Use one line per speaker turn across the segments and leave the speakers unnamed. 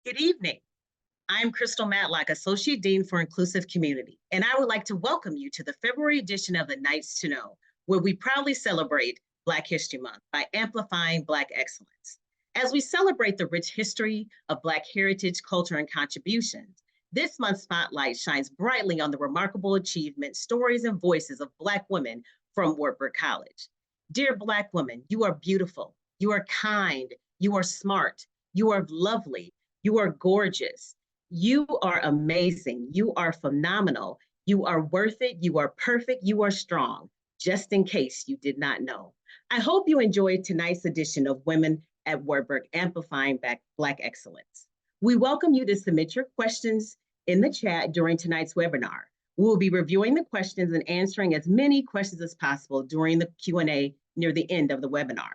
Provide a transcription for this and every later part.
Good evening. I'm Crystal Matlock, Associate Dean for Inclusive Community, and I would like to welcome you to the February edition of the Nights to Know, where we proudly celebrate Black History Month by amplifying Black excellence. As we celebrate the rich history of Black heritage, culture, and contributions, this month's spotlight shines brightly on the remarkable achievements, stories, and voices of Black women from Wartburg College. Dear Black women, you are beautiful, you are kind, you are smart, you are lovely, you are gorgeous. You are amazing. You are phenomenal. You are worth it. You are perfect. You are strong, just in case you did not know. I hope you enjoyed tonight's edition of Women at Wartburg Amplifying Black Excellence. We welcome you to submit your questions in the chat during tonight's webinar. We will be reviewing the questions and answering as many questions as possible during the Q&A near the end of the webinar.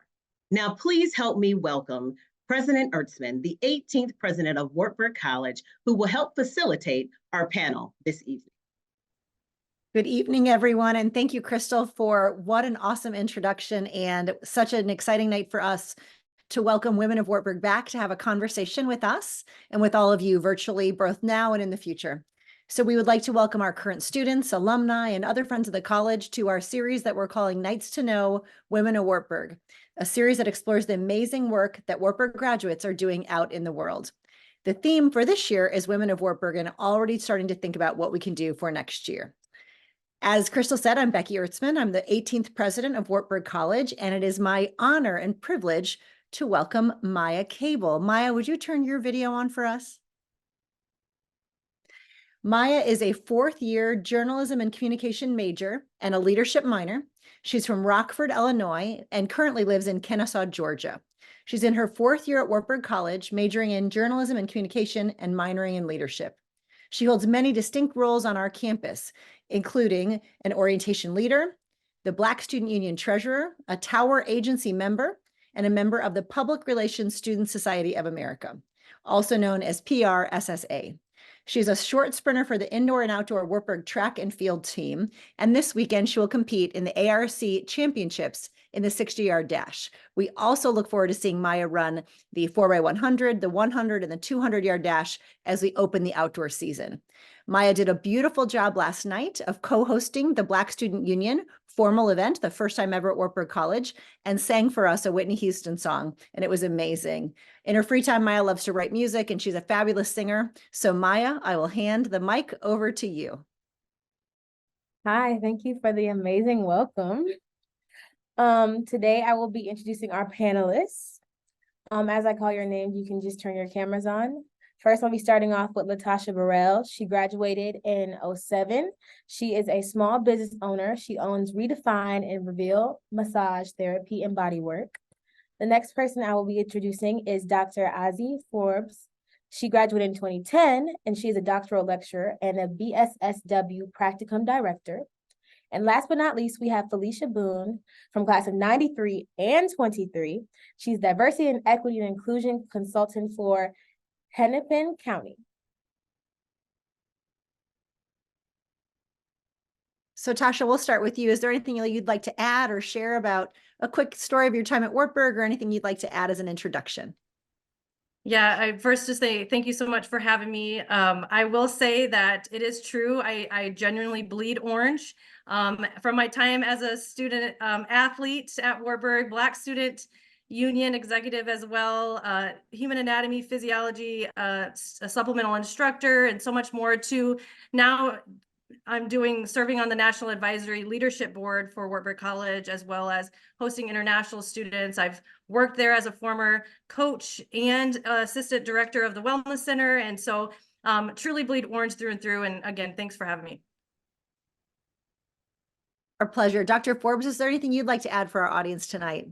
Now, please help me welcome President Ertzman, the 18th president of Wartburg College, who will help facilitate our panel this evening.
Good evening, everyone, and thank you, Crystal, for what an awesome introduction and such an exciting night for us to welcome Women of Wartburg back to have a conversation with us and with all of you virtually, both now and in the future. So we would like to welcome our current students, alumni, and other friends of the college to our series that we're calling Nights to Know Women of Wartburg, a series that explores the amazing work that Wartburg graduates are doing out in the world. The theme for this year is Women of Wartburg, and already starting to think about what we can do for next year. As Crystal said, I'm Becky Ertzman. I'm the 18th president of Wartburg College, and it is my honor and privilege to welcome Maya Cable. Maya, would you turn your video on for us? Maya is a fourth-year journalism and communication major and a leadership minor. She's from Rockford, Illinois, and currently lives in Kennesaw, Georgia. She's in her fourth year at Wartburg College, majoring in journalism and communication and minoring in leadership. She holds many distinct roles on our campus, including an orientation leader, the Black Student Union treasurer, a Tower Agency member, and a member of the Public Relations Student Society of America, also known as PRSSA. She's a short sprinter for the indoor and outdoor Wartburg track and field team, and this weekend she will compete in the ARC Championships in the 60-yard dash. We also look forward to seeing Maya run the 4x100, the 100, and the 200-yard dash as we open the outdoor season. Maya did a beautiful job last night of co-hosting the Black Student Union formal event, the first time ever at Wartburg College, and sang for us a Whitney Houston song, and it was amazing. In her free time, Maya loves to write music, and she's a fabulous singer. So Maya, I will hand the mic over to you.
Hi, thank you for the amazing welcome. Today I will be introducing our panelists. As I call your name, you can just turn your cameras on. First, I'll be starting off with Latasha Burrell. She graduated in 2007. She is a small business owner. She owns Redefine and Reveal Massage Therapy and Bodywork. The next person I will be introducing is Dr. Ozzie Forbes. She graduated in 2010, and she is a doctoral lecturer and a BSSW practicum director. And last but not least, we have Felicia Boone from class of 93 and 23. She's diversity and equity and inclusion consultant for Hennepin County.
So Tasha, we'll start with you. Is there anything you'd like to add or share about a quick story of your time at Wartburg, or anything you'd like to add as an introduction?
Yeah, I first just say thank you so much for having me. I will say that it is true. I genuinely bleed orange. From my time as a student athlete at Wartburg, Black Student Union executive as well, human anatomy, physiology, a supplemental instructor, and so much more, to now I'm serving on the National Advisory Leadership Board for Wartburg College, as well as hosting international students. I've worked there as a former coach and assistant director of the Wellness Center. And so truly bleed orange through and through. And again, thanks for having me.
Our pleasure. Dr. Forbes, is there anything you'd like to add for our audience tonight?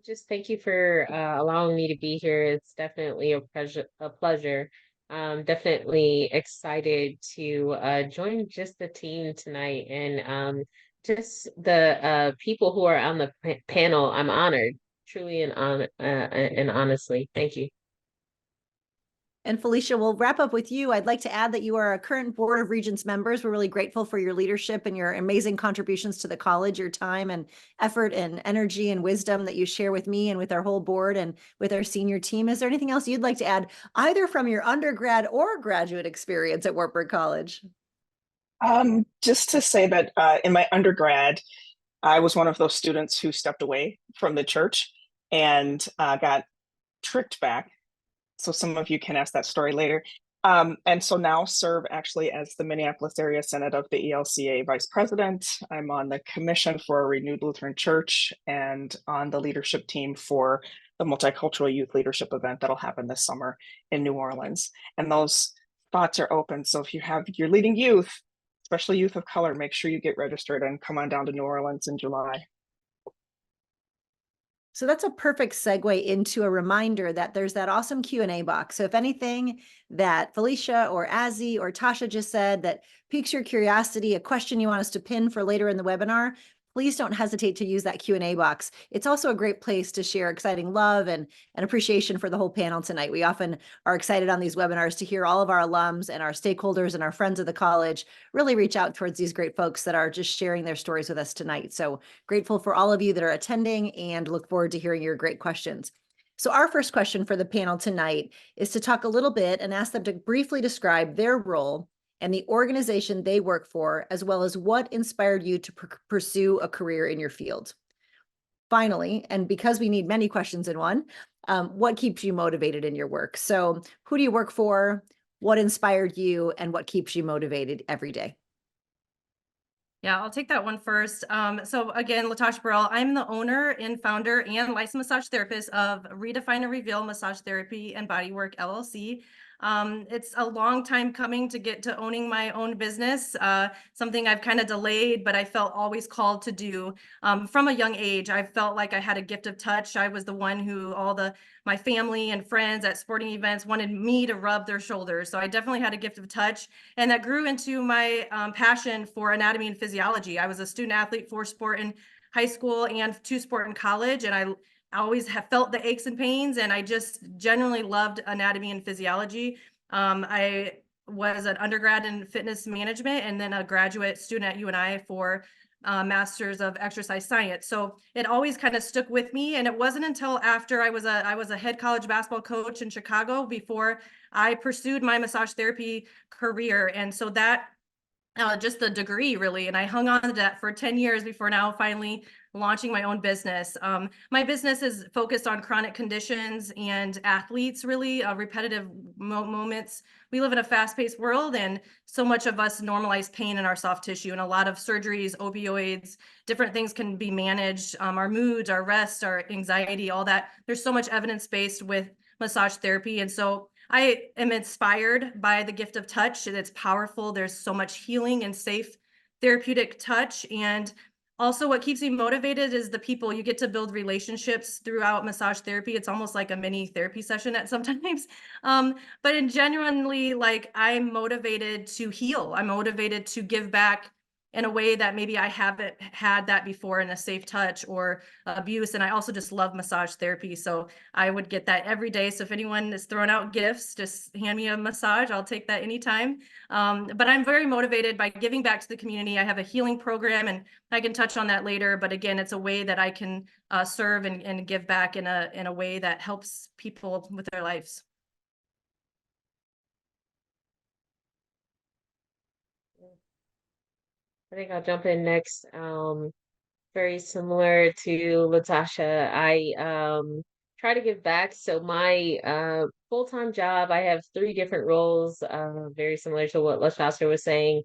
Just thank you for allowing me to be here. It's definitely a pleasure. Definitely excited to join just the team tonight, and just the people who are on the panel. I'm honored, truly, and honestly, thank you.
And Felicia, we'll wrap up with you. I'd like to add that you are a current Board of Regents members. We're really grateful for your leadership and your amazing contributions to the college, your time and effort and energy and wisdom that you share with me and with our whole board and with our senior team. Is there anything else you'd like to add, either from your undergrad or graduate experience at Wartburg College?
Just to say that in my undergrad, I was one of those students who stepped away from the church and got tricked back. So some of you can ask that story later. And so now serve actually as the Minneapolis Area Synod of the ELCA Vice President. I'm on the Commission for a Renewed Lutheran Church and on the leadership team for the Multicultural Youth Leadership event that'll happen this summer in New Orleans. And those spots are open. So if you're leading youth, especially youth of color, make sure you get registered and come on down to New Orleans in July.
So that's a perfect segue into a reminder that there's that awesome Q&A box. So if anything that Felicia or Azzy or Tasha just said that piques your curiosity, a question you want us to pin for later in the webinar, please don't hesitate to use that Q&A box. It's also a great place to share exciting love and appreciation for the whole panel tonight. We often are excited on these webinars to hear all of our alums and our stakeholders and our friends of the college really reach out towards these great folks that are just sharing their stories with us tonight. So grateful for all of you that are attending and look forward to hearing your great questions. So our first question for the panel tonight is to talk a little bit and ask them to briefly describe their role and the organization they work for, as well as what inspired you to pursue a career in your field. Finally, and because we need many questions in one, what keeps you motivated in your work? So who do you work for? What inspired you and what keeps you motivated every day?
Yeah, I'll take that one first. So again, Latasha Burrell, I'm the owner and founder and licensed massage therapist of Redefine and Reveal Massage Therapy and Bodywork LLC. It's a long time coming to get to owning my own business, something I've kind of delayed, but I felt always called to do. From a young age, I felt like I had a gift of touch. I was the one who my family and friends at sporting events wanted me to rub their shoulders. So I definitely had a gift of touch, and that grew into my passion for anatomy and physiology. I was a student athlete for sport in high school and to sport in college, and I always have felt the aches and pains, and I just generally loved anatomy and physiology. I was an undergrad in fitness management and then a graduate student at UNI for Masters of Exercise Science. So it always kind of stuck with me. And it wasn't until after I was a head college basketball coach in Chicago before I pursued my massage therapy career. And so that just the degree really, and I hung on to that for 10 years before now finally launching my own business. My business is focused on chronic conditions and athletes, really repetitive moments. We live in a fast-paced world, and so much of us normalize pain in our soft tissue, and a lot of surgeries, opioids, different things can be managed. Our moods, our rest, our anxiety, all that. There's so much evidence-based with massage therapy, and so I am inspired by the gift of touch. It's powerful. There's so much healing and safe therapeutic touch. And also what keeps me motivated is the people. You get to build relationships throughout massage therapy. It's almost like a mini therapy session at sometimes. But in genuinely, like, I'm motivated to heal. I'm motivated to give back in a way that maybe I haven't had that before in a safe touch or abuse. And I also just love massage therapy. So I would get that every day. So if anyone is throwing out gifts, just hand me a massage. I'll take that anytime. But I'm very motivated by giving back to the community. I have a healing program, and I can touch on that later. But again, it's a way that I can serve and give back in a way that helps people with their lives.
I think I'll jump in next. Very similar to Latasha, I try to give back. So my full-time job, I have 3 different roles, very similar to what Latasha was saying.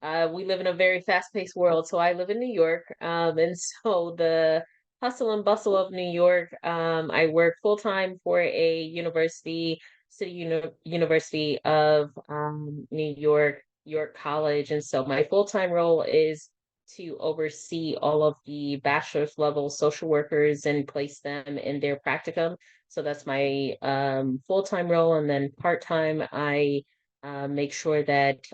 We live in a very fast-paced world. So I live in New York, and so the hustle and bustle of New York, I work full-time for a university, University of New York College. And so my full-time role is to oversee all of the bachelor's level social workers and place them in their practicum. So that's my full-time role. And then part-time, I make sure that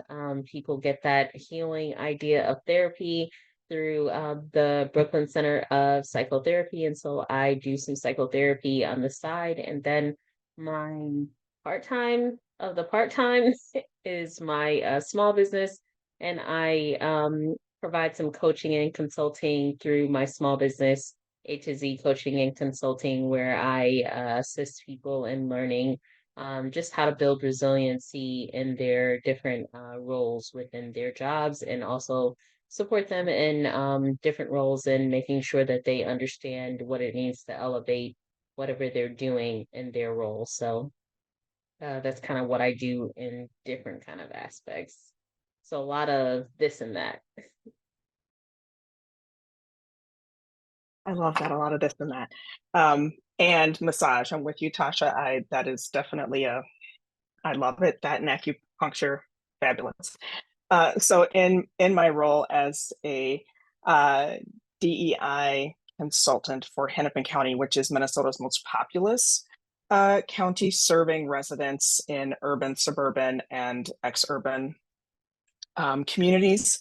people get that healing idea of therapy through the Brooklyn Center of Psychotherapy. And so I do some psychotherapy on the side. And then my part-time of the part-time is my small business, and I provide some coaching and consulting through my small business, A to Z Coaching and Consulting, where I assist people in learning just how to build resiliency in their different roles within their jobs, and also support them in different roles and making sure that they understand what it means to elevate whatever they're doing in their role. So that's kind of what I do in different kind of aspects. So a lot of this and that.
I love that, a lot of this and that. And massage, I'm with you, Tasha. That is definitely I love it. That and acupuncture, fabulous. So in my role as a DEI consultant for Hennepin County, which is Minnesota's most populous county, serving residents in urban, suburban, and ex-urban communities.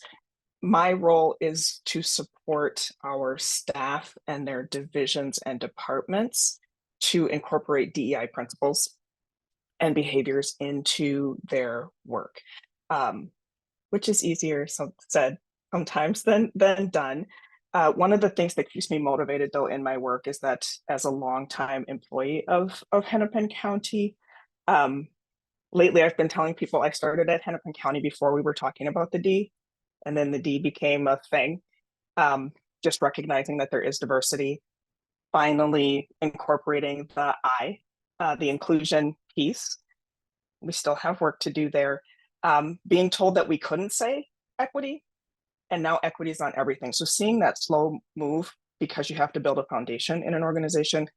My role is to support our staff and their divisions and departments to incorporate DEI principles and behaviors into their work, which is easier said sometimes than done. One of the things that keeps me motivated, though, in my work is that as a longtime employee of Hennepin County, lately I've been telling people I started at Hennepin County before we were talking about the D, and then the D became a thing. Just recognizing that there is diversity, finally incorporating the I, the inclusion piece. We still have work to do there. Being told that we couldn't say equity, and now equity is on everything. So seeing that slow move, because you have to build a foundation in an organization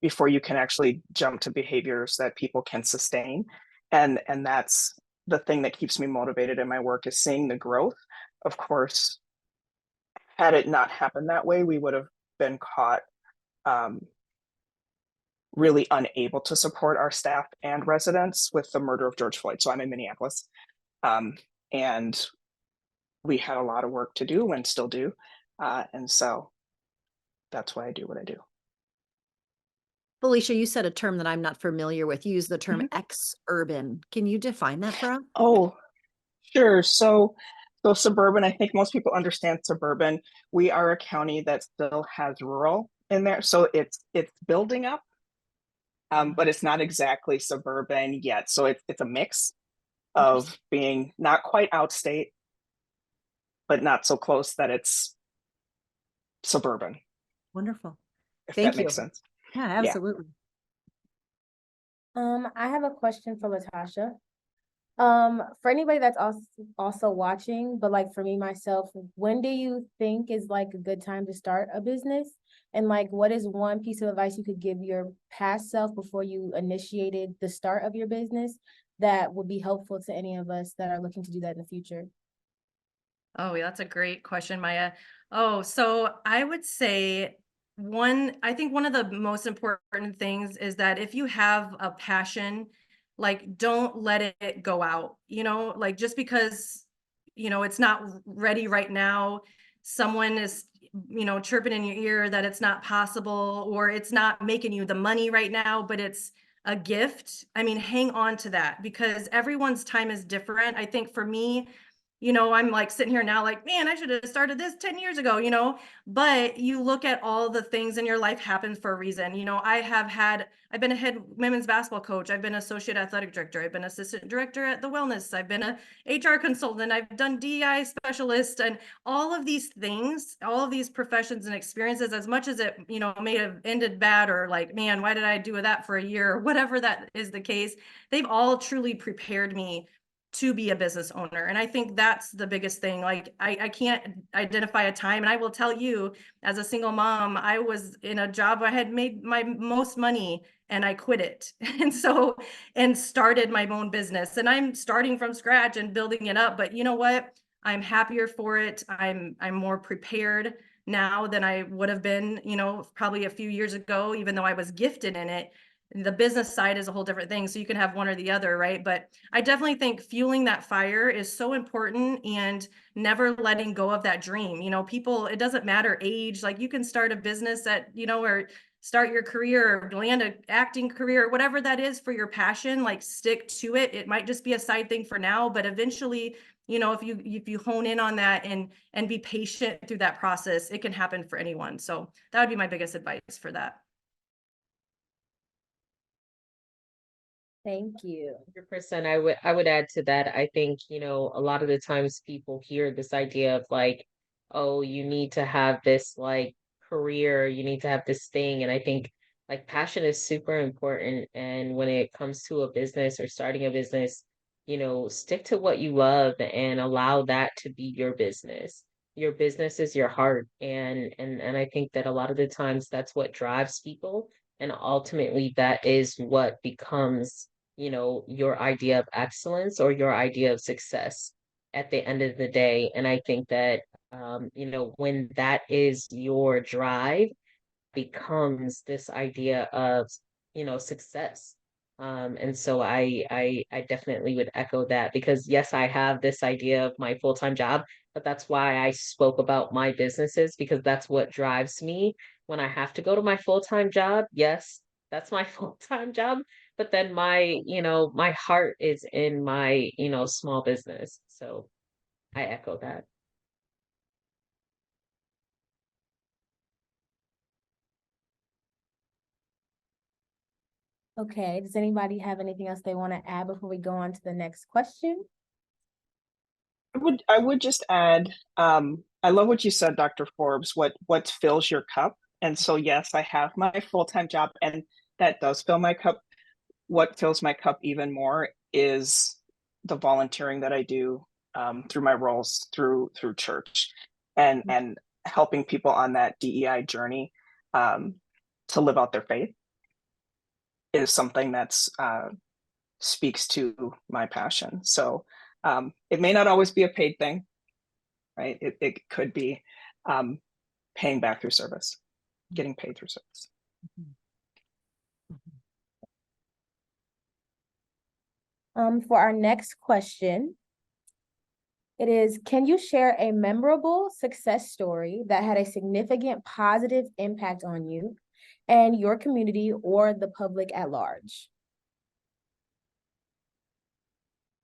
before you can actually jump to behaviors that people can sustain. And that's the thing that keeps me motivated in my work, is seeing the growth. Of course, had it not happened that way, we would have been caught really unable to support our staff and residents with the murder of George Floyd. So I'm in Minneapolis, and we had a lot of work to do and still do. And so that's why I do what I do.
Felicia, you said a term that I'm not familiar with. You use the term ex-urban. Can you define that for us?
Oh, sure. So suburban, I think most people understand suburban. We are a county that still has rural in there. So it's building up, but it's not exactly suburban yet. So it's a mix of being not quite outstate, but not so close that it's suburban,
Wonderful.
if
Thank
that makes
you.
sense.
Yeah, absolutely.
I have a question for Latasha. For anybody that's also watching, but like for me myself, when do you think is like a good time to start a business? And like, what is one piece of advice you could give your past self before you initiated the start of your business that would be helpful to any of us that are looking to do that in the future?
Oh, yeah, that's a great question, Maya. Oh, so I would say I think one of the most important things is that if you have a passion, like don't let it go out, like just because, it's not ready right now, someone is, chirping in your ear that it's not possible, or it's not making you the money right now, but it's a gift. I mean, hang on to that, because everyone's time is different. I think for me, I'm like sitting here now like, man, I should have started this 10 years ago, but you look at all the things in your life happen for a reason. I've been a head women's basketball coach. I've been associate athletic director. I've been assistant director at the wellness. I've been a HR consultant. I've done DEI specialist, and all of these things, all of these professions and experiences, as much as it, may have ended bad, or like, man, why did I do that for a year, or whatever that is the case, they've all truly prepared me to be a business owner. And I think that's the biggest thing. Like I can't identify a time. And I will tell you, as a single mom, I was in a job I had made my most money and I quit it. And started my own business. And I'm starting from scratch and building it up. But you know what? I'm happier for it. I'm more prepared now than I would have been, probably a few years ago, even though I was gifted in it. The business side is a whole different thing. So you can have one or the other, right? But I definitely think fueling that fire is so important, and never letting go of that dream. People, it doesn't matter age, like you can start a business at, or start your career or land an acting career, whatever that is for your passion, like stick to it. It might just be a side thing for now, but eventually, you know, if you hone in on that and be patient through that process, it can happen for anyone. So that would be my biggest advice for that.
Thank you.
100%. I would add to that. I think, you know, a lot of the times people hear this idea of like, oh, you need to have this like career, you need to have this thing. And I think like passion is super important. And when it comes to a business or starting a business, you know, stick to what you love and allow that to be your business. Your business is your heart. And I think that a lot of the times that's what drives people. And ultimately that is what becomes, you know, your idea of excellence or your idea of success at the end of the day. And I think that, you know, when that is your drive, becomes this idea of, you know, success. And so I definitely would echo that because yes, I have this idea of my full-time job, but that's why I spoke about my businesses because that's what drives me when I have to go to my full-time job. Yes, that's my full-time job, but then my, you know, my heart is in my, you know, small business. So I echo that.
Okay, does anybody have anything else they want to add before we go on to the next question?
I would just add, I love what you said, Dr. Forbes, what fills your cup. And so yes, I have my full-time job and that does fill my cup. What fills my cup even more is the volunteering that I do through my roles through church and helping people on that DEI journey to live out their faith is something that's speaks to my passion. So it may not always be a paid thing, right? It could be paying back through service, getting paid through service.
For our next question, it is, can you share a memorable success story that had a significant positive impact on you and your community or the public at large?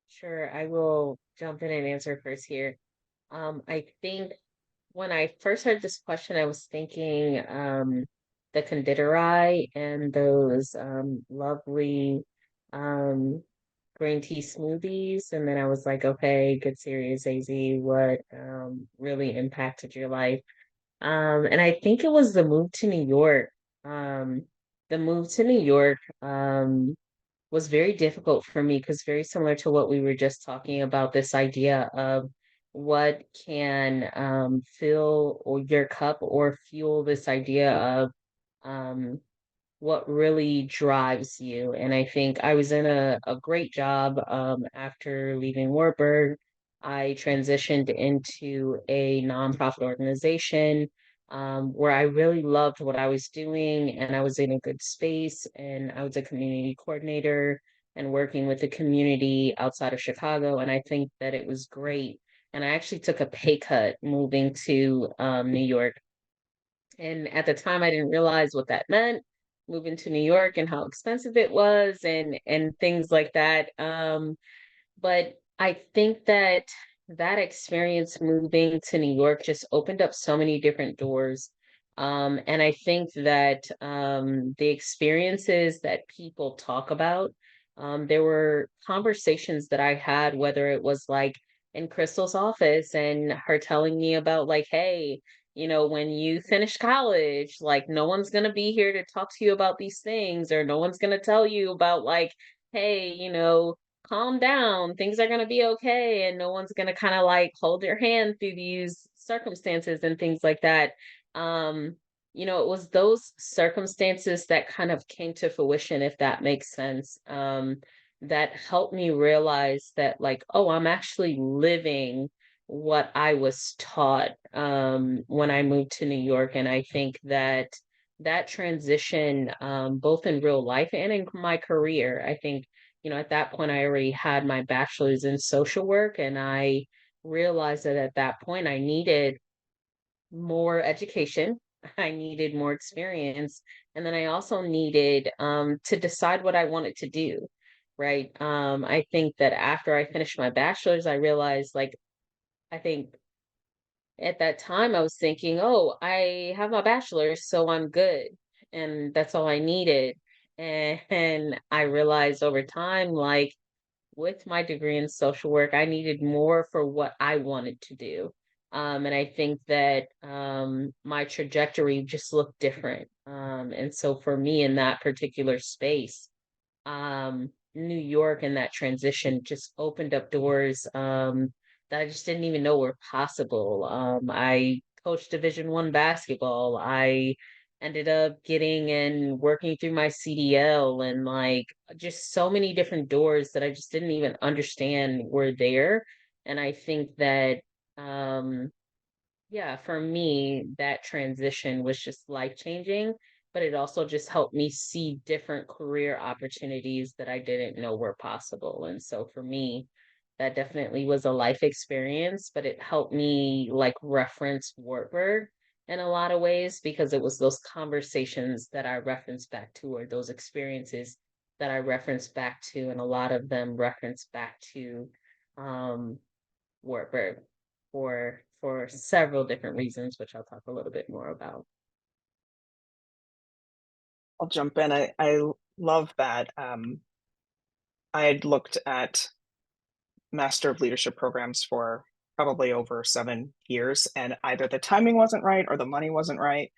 Sure, I will jump in and answer first here. I think when I first heard this question, I was thinking the Konditorei and those lovely green tea smoothies. And then I was like, okay, good serious AZ, what really impacted your life? And I think it was the move to New York. The move to New York was very difficult for me because very similar to what we were just talking about, this idea of what can fill or your cup or fuel this idea of um, what really drives you. And I think I was in a great job after leaving Wartburg. I transitioned into a nonprofit organization where I really loved what I was doing and I was in a good space and I was a community coordinator and working with the community outside of Chicago. And I think that it was great. And I actually took a pay cut moving to New York. And at the time, I didn't realize what that meant, moving to New York and how expensive it was and things like that. But I think that that experience moving to New York just opened up so many different doors. And I think that the experiences that people talk about, there were conversations that I had, whether it was like in Crystal's office and her telling me about like, hey, you know, when you finish college, like no one's gonna be here to talk to you about these things, or no one's gonna tell you about like, hey, you know, calm down, things are going to be okay, and no one's going to kind of like hold your hand through these circumstances and things like that. You know, it was those circumstances that kind of came to fruition, if that makes sense, that helped me realize that like, oh, I'm actually living what I was taught when I moved to New York. And I think that that transition, both in real life and in my career, I think, you know, at that point, I already had my bachelor's in social work, and I realized that at that point, I needed more education. I needed more experience. And then I also needed to decide what I wanted to do, right? I think that after I finished my bachelor's, I realized like, I think at that time I was thinking, oh, I have my bachelor's, so I'm good. And that's all I needed. And I realized over time, like with my degree in social work, I needed more for what I wanted to do. And I think that my trajectory just looked different. And so for me in that particular space, New York and that transition just opened up doors that I just didn't even know were possible. I coached Division I basketball. I ended up getting and working through my CDL and like just so many different doors that I just didn't even understand were there. And I think that yeah, for me, that transition was just life changing, but it also just helped me see different career opportunities that I didn't know were possible. And so for me, that definitely was a life experience, but it helped me like reference Wartburg in a lot of ways because it was those conversations that I referenced back to, or those experiences that I referenced back to, and a lot of them referenced back to um, Wartburg for several different reasons, which I'll talk a little bit more about.
I'll jump in. I love that. I had looked at Master of Leadership programs for probably over 7 years, and either the timing wasn't right, or the money wasn't right,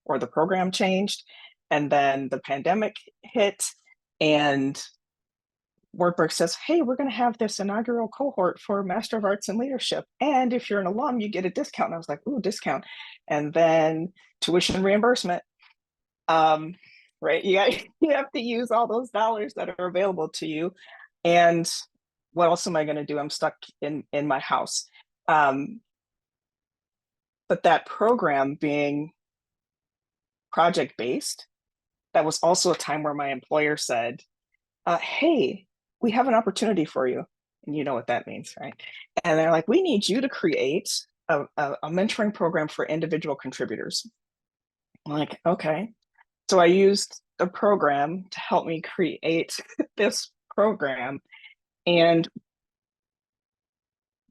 or the program changed. And then the pandemic hit, and Wartburg says, hey, we're going to have this inaugural cohort for Master of Arts in Leadership. And if you're an alum, you get a discount. And I was like, ooh, discount. And then tuition reimbursement. Right. You have to use all those dollars that are available to you. And what else am I going to do? I'm stuck in my house. But that program being project-based, that was also a time where my employer said, hey, we have an opportunity for you. And you know what that means, right? And they're like, we need you to create a mentoring program for individual contributors. I'm like, okay. So I used the program to help me create this program. And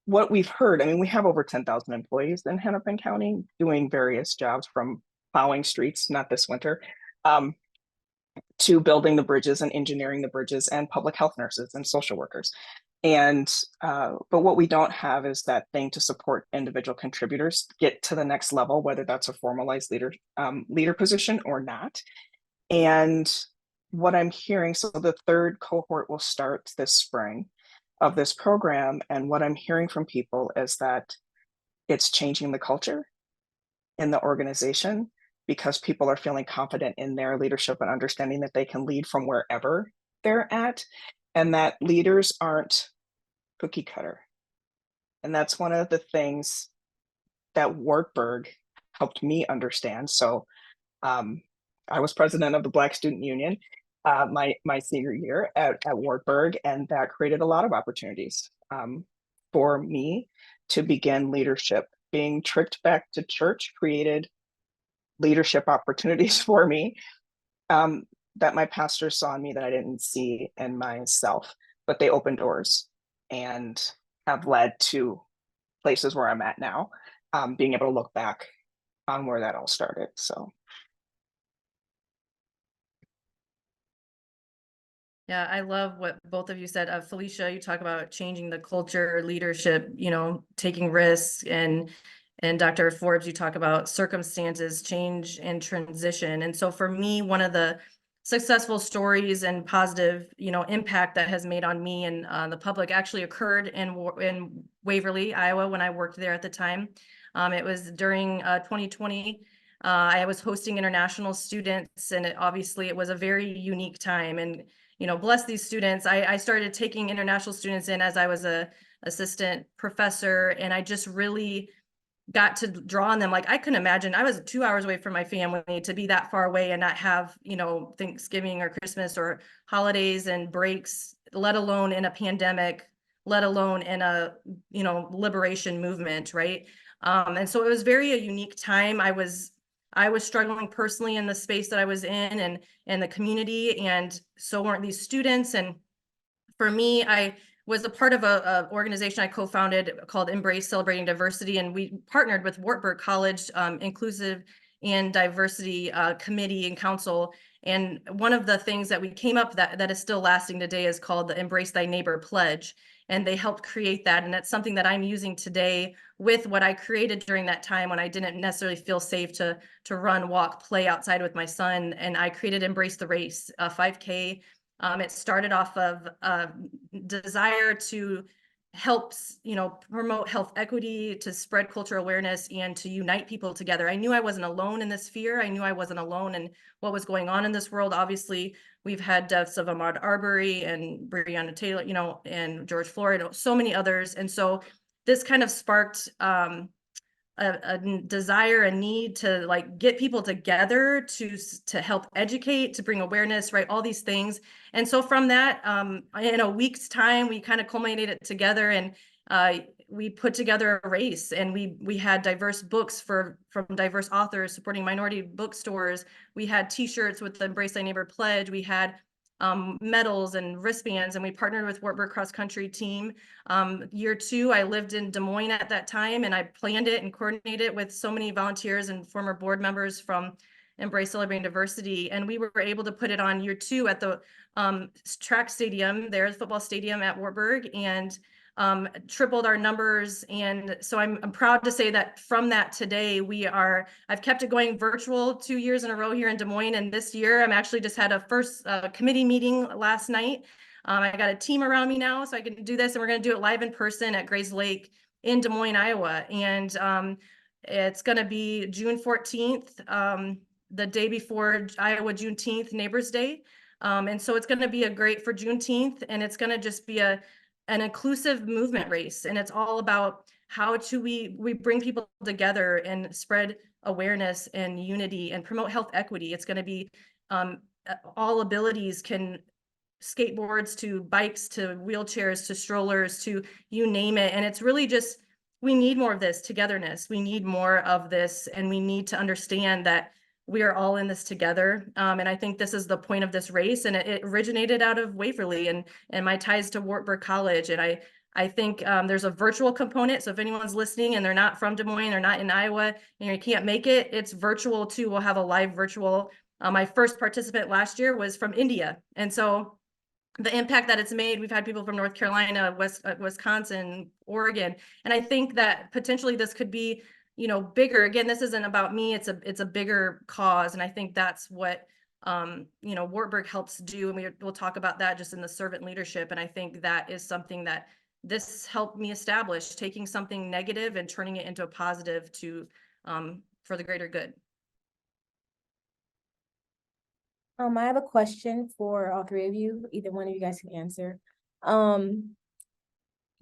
what we've heard, I mean, we have over 10,000 employees in Hennepin County doing various jobs, from plowing streets, not this winter, to building the bridges and engineering the bridges, and public health nurses and social workers. And but what we don't have is that thing to support individual contributors get to the next level, whether that's a formalized leader position or not. And what I'm hearing, so the third cohort will start this spring of this program, and what I'm hearing from people is that it's changing the culture in the organization, because people are feeling confident in their leadership and understanding that they can lead from wherever they're at, and that leaders aren't cookie cutter. And that's one of the things that Wartburg helped me understand. So I was president of the Black Student Union my senior year at Wartburg, and that created a lot of opportunities for me to begin leadership. Being tricked back to church created leadership opportunities for me that my pastor saw in me that I didn't see in myself, but they opened doors and have led to places where I'm at now, being able to look back on where that all started. So.
Yeah, I love what both of you said. Felicia, you talk about changing the culture, leadership, you know, taking risks, and Dr. Forbes, you talk about circumstances, change and transition. And so for me, one of the successful stories and positive, you know, impact that has made on me and the public actually occurred in Waverly, Iowa, when I worked there at the time. It was during 2020. I was hosting international students, and obviously it was a very unique time. And you know, bless these students. I started taking international students in as I was a assistant professor, and I just really got to draw on them. Like, I couldn't imagine, I was 2 hours away from my family, to be that far away and not have, you know, Thanksgiving or Christmas or holidays and breaks, let alone in a pandemic, let alone in a, you know, liberation movement, right? And so it was very a unique time. I was I was struggling personally in the space that I was in and the community, and so weren't these students. And for me, I was a part of a organization I co-founded called Embrace Celebrating Diversity, and we partnered with Wartburg College Inclusive and Diversity Committee and Council. And one of the things that we came up that is still lasting today is called the Embrace Thy Neighbor Pledge. And they helped create that. And that's something that I'm using today with what I created during that time when I didn't necessarily feel safe to run, walk, play outside with my son. And I created Embrace the Race, a 5K. It started off of a desire to help, promote health equity, to spread cultural awareness, and to unite people together. I knew I wasn't alone in this fear. I knew I wasn't alone in what was going on in this world. Obviously, we've had deaths of Ahmaud Arbery and Breonna Taylor, and George Floyd, so many others. And so this kind of sparked a desire, a need to like get people together to help educate, to bring awareness, right? All these things. And so from that, in a week's time, we kind of culminated it together, and we put together a race, and we had diverse books from diverse authors supporting minority bookstores. We had T-shirts with the Embrace Thy Neighbor pledge. We had medals and wristbands, and we partnered with Wartburg Cross Country team. Year 2, I lived in Des Moines at that time, and I planned it and coordinated it with so many volunteers and former board members from Embrace Celebrating Diversity. And we were able to put it on year 2 at the track stadium there, the football stadium at Wartburg, and tripled our numbers. And so I'm proud to say that from that today, I've kept it going virtual 2 years in a row here in Des Moines. And this year, I'm actually just had a first committee meeting last night. I got a team around me now, so I can do this, and we're going to do it live in person at Grays Lake in Des Moines, Iowa. And it's going to be June 14th, the day before Iowa Juneteenth, Neighbors Day. And so it's going to be a great for Juneteenth, and it's going to just be an inclusive movement race. And it's all about how we bring people together and spread awareness and unity and promote health equity. It's going to be all abilities, skateboards to bikes to wheelchairs to strollers to you name it. And it's really just, we need more of this togetherness. We need more of this, and we need to understand that we are all in this together. And I think this is the point of this race. And it originated out of Waverly and my ties to Wartburg College. And I think there's a virtual component. So if anyone's listening and they're not from Des Moines, they're not in Iowa, and you can't make it, it's virtual too. We'll have a live virtual. My first participant last year was from India. And so the impact that it's made, we've had people from North Carolina, Wisconsin, Oregon. And I think that potentially this could be, bigger. Again, this isn't about me. It's a bigger cause. And I think that's what, Wartburg helps do. And we'll talk about that just in the servant leadership. And I think that is something that this helped me establish, taking something negative and turning it into a positive for the greater good.
I have a question for all 3 of you. Either one of you guys can answer.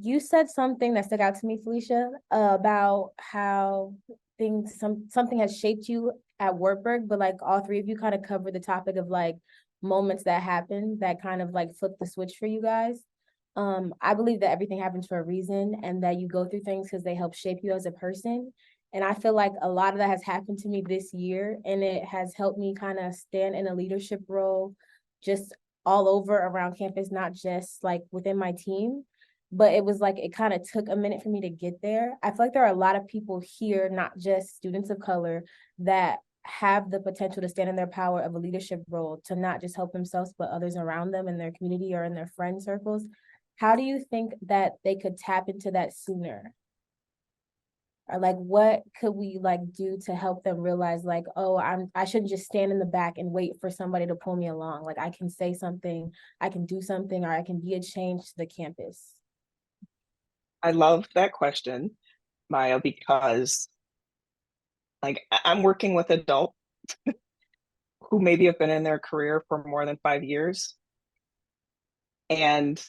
You said something that stuck out to me, Felicia, about how something has shaped you at Wartburg, but like all 3 of you kind of covered the topic of like moments that happened that kind of like flipped the switch for you guys. I believe that everything happens for a reason, and that you go through things because they help shape you as a person. And I feel like a lot of that has happened to me this year, and it has helped me kind of stand in a leadership role just all over around campus, not just like within my team. But it was like, it kind of took a minute for me to get there. I feel like there are a lot of people here, not just students of color, that have the potential to stand in their power of a leadership role, to not just help themselves, but others around them in their community or in their friend circles. How do you think that they could tap into that sooner? Or like, what could we like do to help them realize like, oh, I shouldn't just stand in the back and wait for somebody to pull me along. Like I can say something, I can do something, or I can be a change to the campus.
I love that question, Maya, because like I'm working with adults who maybe have been in their career for more than 5 years. And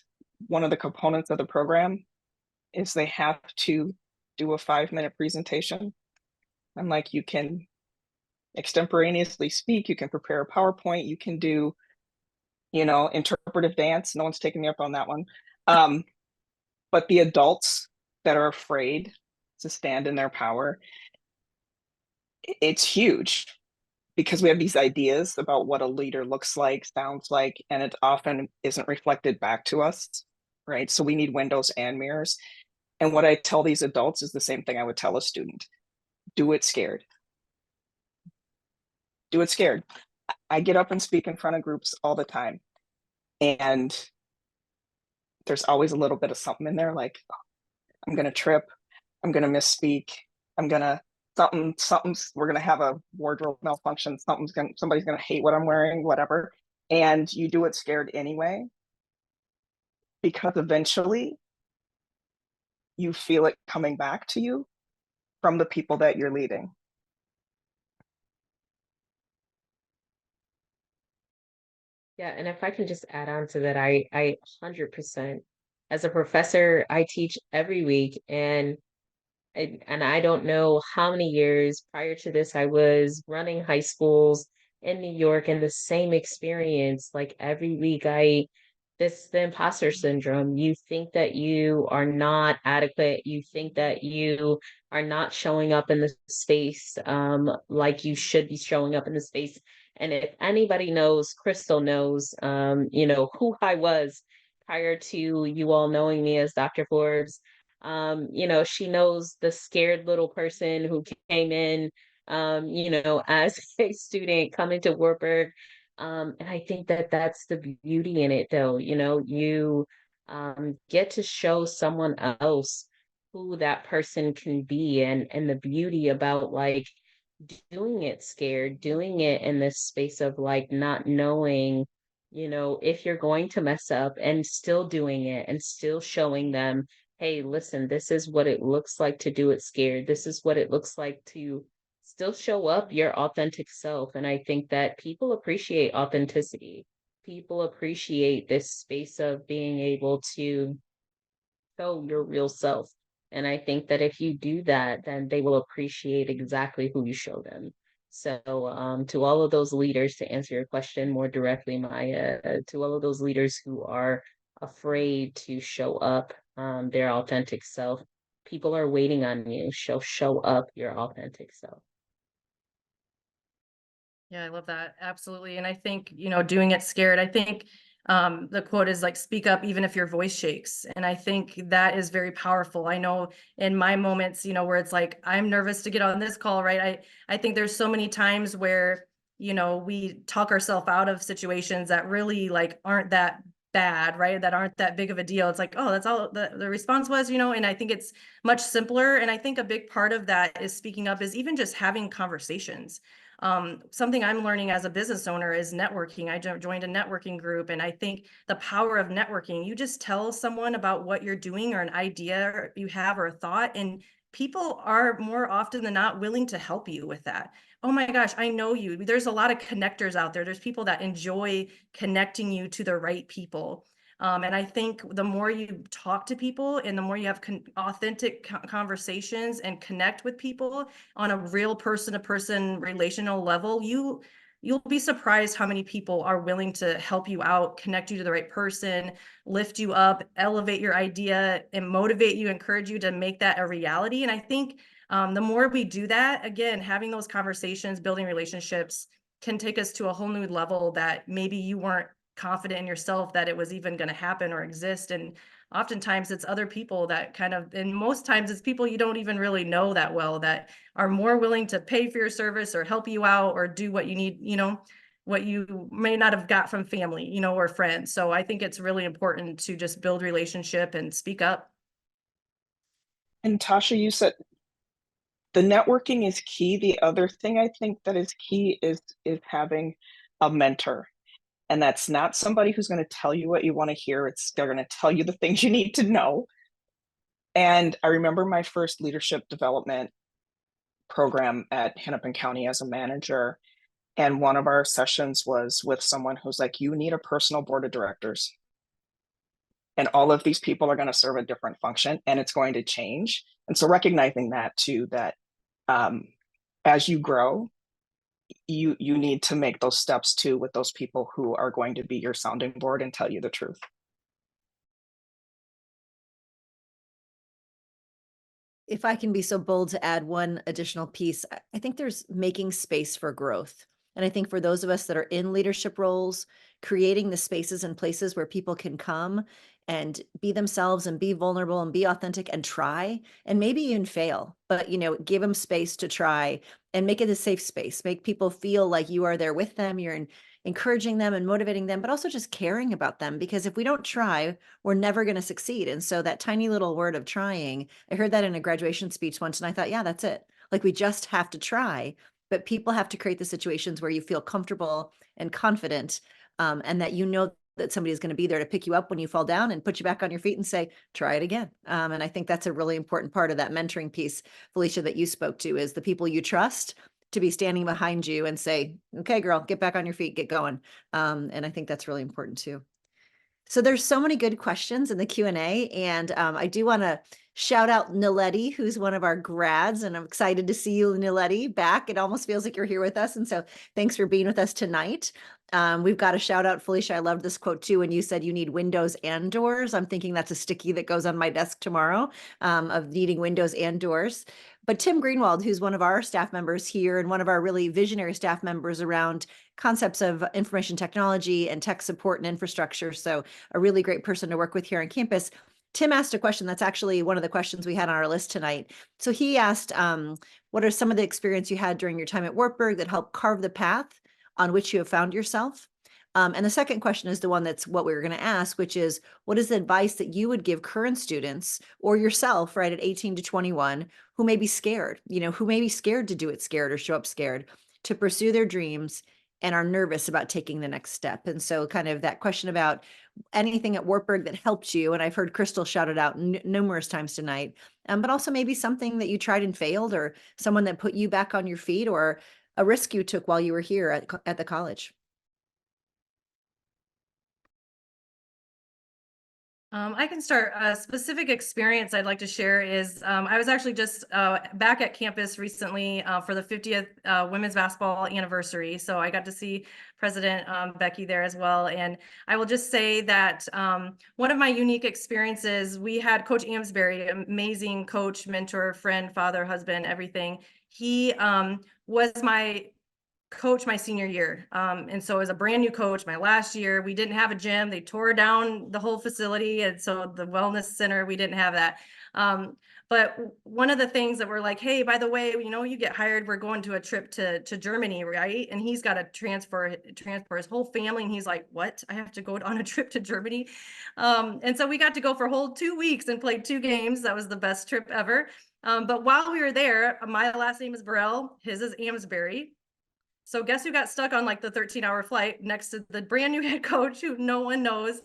one of the components of the program is they have to do a 5-minute presentation. I'm like, you can extemporaneously speak, you can prepare a PowerPoint, you can do, interpretive dance. No one's taking me up on that one. But the adults that are afraid to stand in their power, it's huge because we have these ideas about what a leader looks like, sounds like, and it often isn't reflected back to us, right? So we need windows and mirrors. And what I tell these adults is the same thing I would tell a student. Do it scared. Do it scared. I get up and speak in front of groups all the time. And there's always a little bit of something in there, like, I'm going to trip. I'm going to misspeak. I'm going to we're going to have a wardrobe malfunction. Somebody's going to hate what I'm wearing, whatever. And you do it scared anyway, because eventually you feel it coming back to you from the people that you're leading.
Yeah, and if I can just add on to that, I 100%, as a professor, I teach every week, and I don't know how many years prior to this I was running high schools in New York, and the same experience. Like every week, this the imposter syndrome. You think that you are not adequate. You think that you are not showing up in the space like you should be showing up in the space. And if anybody knows, Crystal knows, who I was prior to you all knowing me as Dr. Forbes. She knows the scared little person who came in, as a student coming to Wartburg. And I think that that's the beauty in it, though. You get to show someone else who that person can be, and the beauty about like doing it scared, doing it in this space of like not knowing, if you're going to mess up, and still doing it and still showing them, hey, listen, this is what it looks like to do it scared. This is what it looks like to still show up your authentic self. And I think that people appreciate authenticity. People appreciate this space of being able to show your real self. And I think that if you do that, then they will appreciate exactly who you show them. So, to all of those leaders, to answer your question more directly, Maya, to all of those leaders who are afraid to show up their authentic self, people are waiting on you. Show up your authentic self.
Yeah, I love that. Absolutely. And I think, doing it scared, I think the quote is like, speak up even if your voice shakes. And I think that is very powerful. I know in my moments, where it's like, I'm nervous to get on this call, right? I think there's so many times where, we talk ourselves out of situations that really like aren't that bad, right? That aren't that big of a deal. It's like, oh, that's all the response was, and I think it's much simpler. And I think a big part of that is speaking up, is even just having conversations. Something I'm learning as a business owner is networking. I joined a networking group, and I think the power of networking, you just tell someone about what you're doing or an idea you have or a thought, and people are more often than not willing to help you with that. Oh my gosh, I know you. There's a lot of connectors out there. There's people that enjoy connecting you to the right people. And I think the more you talk to people and the more you have authentic conversations and connect with people on a real person-to-person relational level, you'll be surprised how many people are willing to help you out, connect you to the right person, lift you up, elevate your idea, and motivate you, encourage you to make that a reality. And I think the more we do that, again, having those conversations, building relationships can take us to a whole new level that maybe you weren't confident in yourself that it was even going to happen or exist. And oftentimes it's other people that and most times it's people you don't even really know that well, that are more willing to pay for your service or help you out or do what you need, what you may not have got from family, or friends. So I think it's really important to just build relationship and speak up.
And Tasha, you said the networking is key. The other thing I think that is key is having a mentor. And that's not somebody who's going to tell you what you want to hear. They're going to tell you the things you need to know. And I remember my first leadership development program at Hennepin County as a manager. And one of our sessions was with someone who's like, you need a personal board of directors. And all of these people are going to serve a different function, and it's going to change. And so recognizing that too, that as you grow, you need to make those steps too with those people who are going to be your sounding board and tell you the truth.
if I can be so bold to add one additional piece, I think there's making space for growth. And I think for those of us that are in leadership roles, creating the spaces and places where people can come and be themselves and be vulnerable and be authentic and try and maybe even fail, but give them space to try and make it a safe space. Make people feel like you are there with them, you're encouraging them and motivating them, but also just caring about them. Because if we don't try, we're never going to succeed. And so that tiny little word of trying, I heard that in a graduation speech once, and I thought, yeah, that's it. Like, we just have to try, but people have to create the situations where you feel comfortable and confident, and that that somebody is going to be there to pick you up when you fall down and put you back on your feet and say, try it again. And I think that's a really important part of that mentoring piece, Felicia, that you spoke to, is the people you trust to be standing behind you and say, okay, girl, get back on your feet, get going. And I think that's really important too. So there's so many good questions in the Q&A, and I do want to shout out Niletti, who's one of our grads, and I'm excited to see you, Niletti, back. It almost feels like you're here with us, and so thanks for being with us tonight. We've got a shout out, Felicia. I loved this quote too when you said you need windows and doors. I'm thinking that's a sticky that goes on my desk tomorrow, of needing windows and doors. But Tim Greenwald, who's one of our staff members here and one of our really visionary staff members around concepts of information technology and tech support and infrastructure. So a really great person to work with here on campus. Tim asked a question that's actually one of the questions we had on our list tonight. So he asked, what are some of the experience you had during your time at Wartburg that helped carve the path on which you have found yourself? And the second question is the one that's what we were going to ask, which is, what is the advice that you would give current students or yourself, right, at 18 to 21, who may be scared, who may be scared to do it scared or show up scared, to pursue their dreams and are nervous about taking the next step? And so kind of that question about anything at Wartburg that helped you, and I've heard Crystal shout it out numerous times tonight, but also maybe something that you tried and failed, or someone that put you back on your feet, or a risk you took while you were here at the college.
I can start. A specific experience I'd like to share is I was actually just back at campus recently for the 50th women's basketball anniversary. So I got to see President Becky there as well. And I will just say that one of my unique experiences, we had Coach Amsbury, amazing coach, mentor, friend, father, husband, everything. He was my coach my senior year. And so as a brand new coach, my last year, we didn't have a gym. They tore down the whole facility. And so the wellness center, we didn't have that. But one of the things that we're like, hey, by the way, you get hired, we're going to a trip to Germany, right? And he's got to transfer his whole family. And he's like, what? I have to go on a trip to Germany. And so we got to go for a whole 2 weeks and played 2 games. That was the best trip ever. But while we were there, my last name is Burrell, his is Amsbury. So guess who got stuck on like the 13-hour flight next to the brand new head coach who no one knows?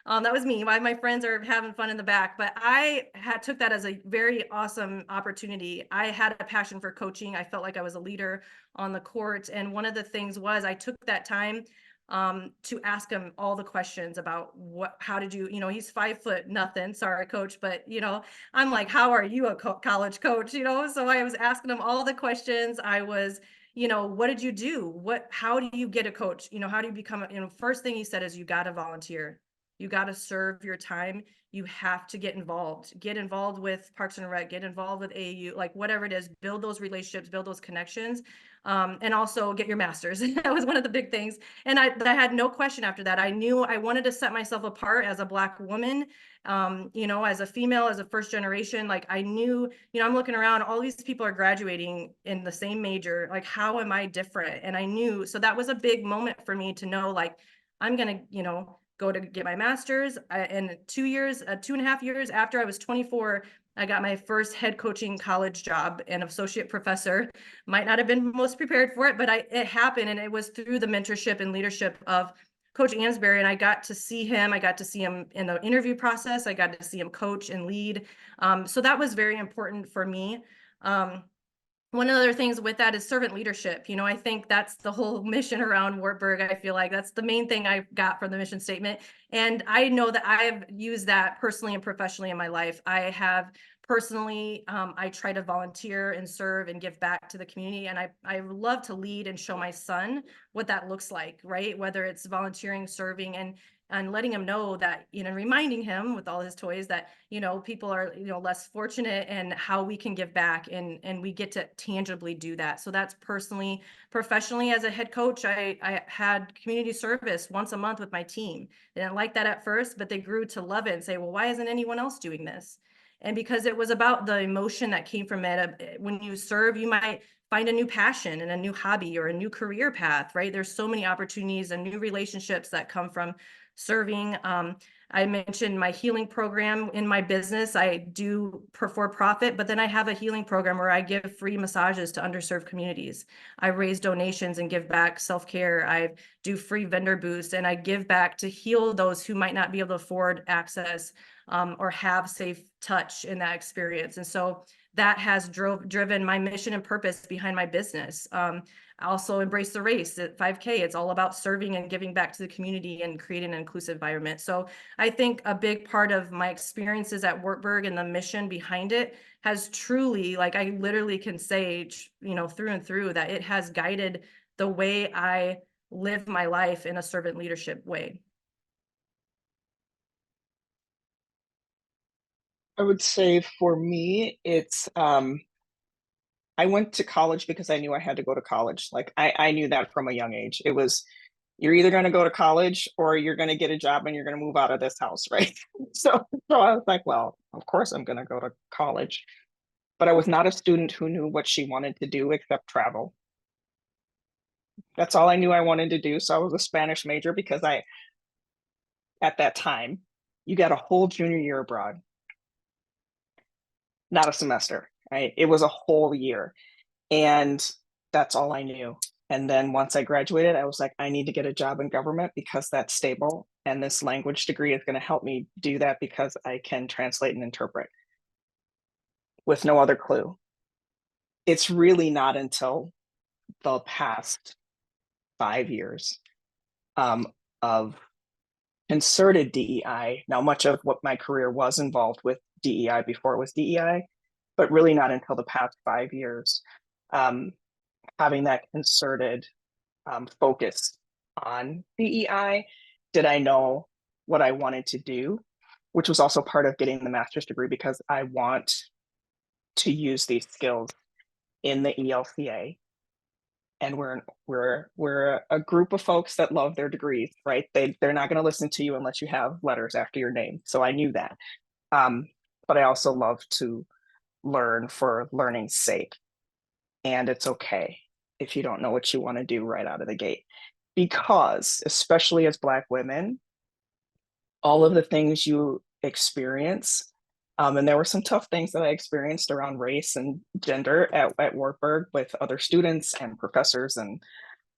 That was me. My friends are having fun in the back, but I took that as a very awesome opportunity. I had a passion for coaching. I felt like I was a leader on the court. And one of the things was I took that time to ask him all the questions about how did you, he's 5'0", sorry, coach, but I'm like, how are you a college coach? So I was asking him all the questions. I was, what did you do? How do you get a coach? How do you become first thing he said is you got to volunteer. You got to serve your time. You have to get involved with Parks and Rec, get involved with AAU, like whatever it is, build those relationships, build those connections, and also get your master's. That was one of the big things. And I had no question after that. I knew I wanted to set myself apart as a Black woman, as a female, as a first generation. Like I knew, I'm looking around, all these people are graduating in the same major. Like, how am I different? And I knew, so that was a big moment for me to know, like, I'm going to, go to get my master's. And 2.5 years after I was 24, I got my first head coaching college job and associate professor. Might not have been most prepared for it, but it happened. And it was through the mentorship and leadership of Coach Amsbury. And I got to see him. I got to see him in the interview process. I got to see him coach and lead. So that was very important for me. One of the other things with that is servant leadership. I think that's the whole mission around Wartburg. I feel like that's the main thing I got from the mission statement. And I know that I've used that personally and professionally in my life. I have personally, I try to volunteer and serve and give back to the community. And I love to lead and show my son what that looks like, right? Whether it's volunteering, serving, and and letting him know that, reminding him with all his toys that, people are, less fortunate, and how we can give back, and we get to tangibly do that. So that's personally. Professionally, as a head coach, I had community service once a month with my team. They didn't like that at first, but they grew to love it and say, well, why isn't anyone else doing this? And because it was about the emotion that came from it. When you serve, you might find a new passion and a new hobby or a new career path, right? There's so many opportunities and new relationships that come from serving. I mentioned my healing program in my business. I do for profit, but then I have a healing program where I give free massages to underserved communities. I raise donations and give back self-care. I do free vendor booths, and I give back to heal those who might not be able to afford access or have safe touch in that experience. And so that has driven my mission and purpose behind my business. I also embrace the race at 5K. It's all about serving and giving back to the community and creating an inclusive environment. So I think a big part of my experiences at Wartburg and the mission behind it has truly, like, I literally can say, through and through, that it has guided the way I live my life in a servant leadership way.
I would say for me, it's I went to college because I knew I had to go to college. Like I knew that from a young age. It was, you're either going to go to college or you're going to get a job and you're going to move out of this house, right? So I was like, well, of course I'm going to go to college. But I was not a student who knew what she wanted to do except travel. That's all I knew I wanted to do. So I was a Spanish major because at that time, you got a whole junior year abroad, not a semester, right? It was a whole year. And that's all I knew. And then once I graduated, I was like, I need to get a job in government because that's stable. And this language degree is going to help me do that because I can translate and interpret with no other clue. It's really not until the past 5 years of concerted DEI. Now, much of what my career was involved with DEI before it was DEI, but really not until the past 5 years, having that concerted focus on DEI, did I know what I wanted to do, which was also part of getting the master's degree because I want to use these skills in the ELCA. And we're a group of folks that love their degrees, right? They're not going to listen to you unless you have letters after your name. So I knew that. But I also love to learn for learning's sake. And it's okay if you don't know what you want to do right out of the gate. Because, especially as Black women, all of the things you experience, and there were some tough things that I experienced around race and gender at Wartburg with other students and professors and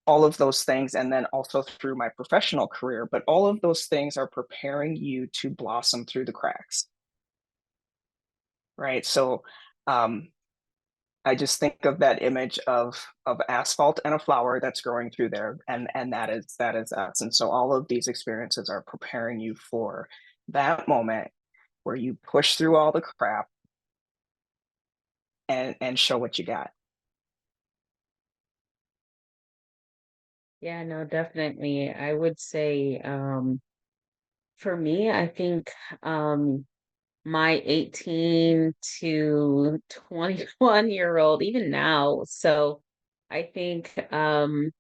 all of those things, and then also through my professional career. But all of those things are preparing you to blossom through the cracks, right? So I just think of that image of asphalt and a flower that's growing through there, and that is us. And so all of these experiences are preparing you for that moment where you push through all the crap and show what you got.
Yeah, no, definitely. I would say, for me, I think my 18 to 21-year-old, even now. So I think it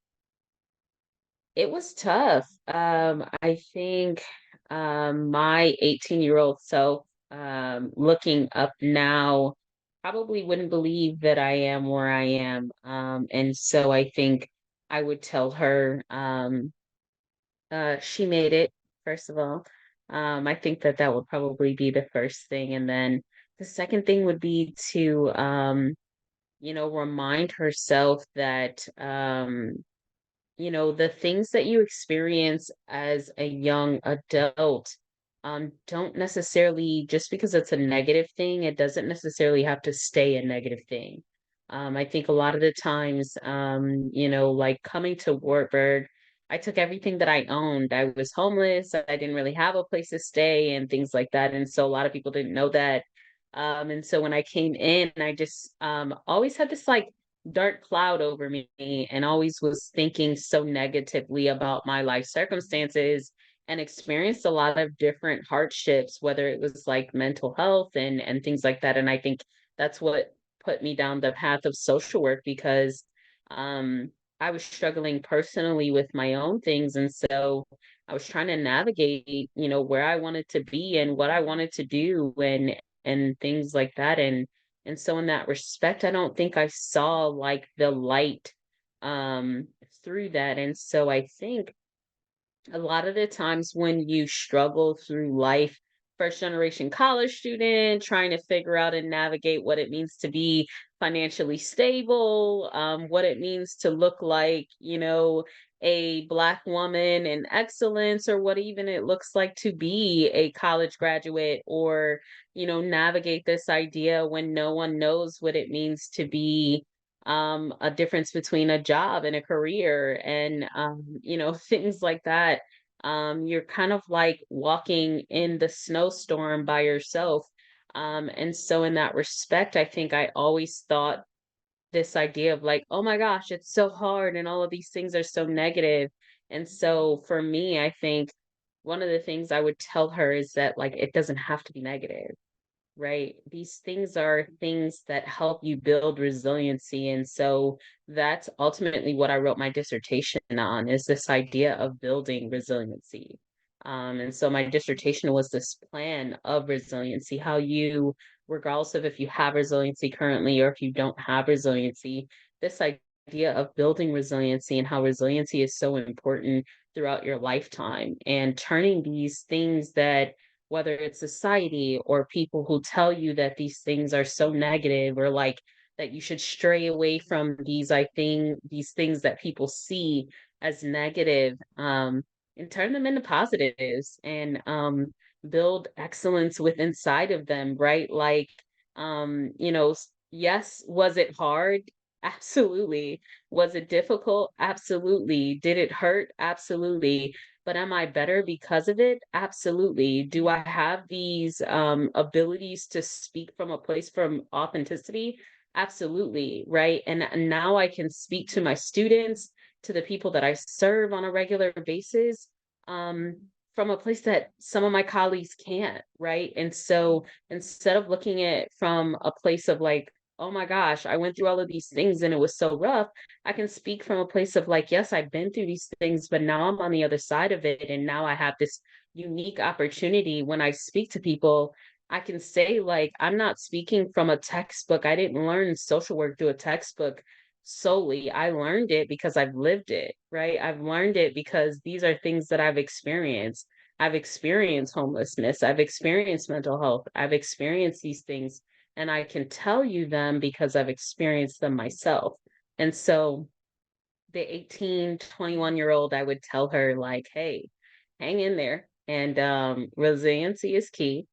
was tough. I think my 18-year-old self, looking up now, probably wouldn't believe that I am where I am. And so I think I would tell her she made it, first of all. I think that that would probably be the first thing. And then the second thing would be to, remind herself that, the things that you experience as a young adult, don't necessarily, just because it's a negative thing, it doesn't necessarily have to stay a negative thing. I think a lot of the times, like coming to Wartburg, I took everything that I owned. I was homeless. I didn't really have a place to stay and things like that. And so a lot of people didn't know that. And so when I came in, I just always had this like dark cloud over me and always was thinking so negatively about my life circumstances. and experienced a lot of different hardships, whether it was like mental health and things like that. And I think that's what put me down the path of social work, because um I was struggling personally with my own things. And so I was trying to navigate, where I wanted to be and what I wanted to do and things like that. And so in that respect, I don't think I saw like the light um through that. And so I think a lot of the times when you struggle through life, first generation college student, trying to figure out and navigate what it means to be financially stable, what it means to look like, a Black woman in excellence, or what even it looks like to be a college graduate, or, navigate this idea when no one knows what it means to be a difference between a job and a career, and things like that. You're kind of like walking in the snowstorm by yourself. And so in that respect, I think I always thought this idea of like, oh my gosh, it's so hard and all of these things are so negative. And so for me, I think one of the things I would tell her is that like it doesn't have to be negative, right? These things are things that help you build resiliency. And so that's ultimately what I wrote my dissertation on, is this idea of building resiliency. And so my dissertation was this plan of resiliency, how you, regardless of if you have resiliency currently or if you don't have resiliency, this idea of building resiliency and how resiliency is so important throughout your lifetime, and turning these things that, whether it's society or people who tell you that these things are so negative, or like that you should stray away from these, I think these things that people see as negative, and turn them into positives, and build excellence with inside of them, right? Like, yes, was it hard? Absolutely. Was it difficult? Absolutely. Did it hurt? Absolutely. But am I better because of it? Absolutely. Do I have these abilities to speak from a place from authenticity? Absolutely, right? And now I can speak to my students, to the people that I serve on a regular basis, um, from a place that some of my colleagues can't, right? And so instead of looking at from a place of like, oh my gosh, I went through all of these things and it was so rough, I can speak from a place of like, yes, I've been through these things, but now I'm on the other side of it. And now I have this unique opportunity when I speak to people. I can say, like, I'm not speaking from a textbook. I didn't learn social work through a textbook solely. I learned it because I've lived it, right? I've learned it because these are things that I've experienced. I've experienced homelessness. I've experienced mental health. I've experienced these things, and I can tell you them because I've experienced them myself. And so the 18, 21-year-old, I would tell her like, hey, hang in there. And resiliency is key.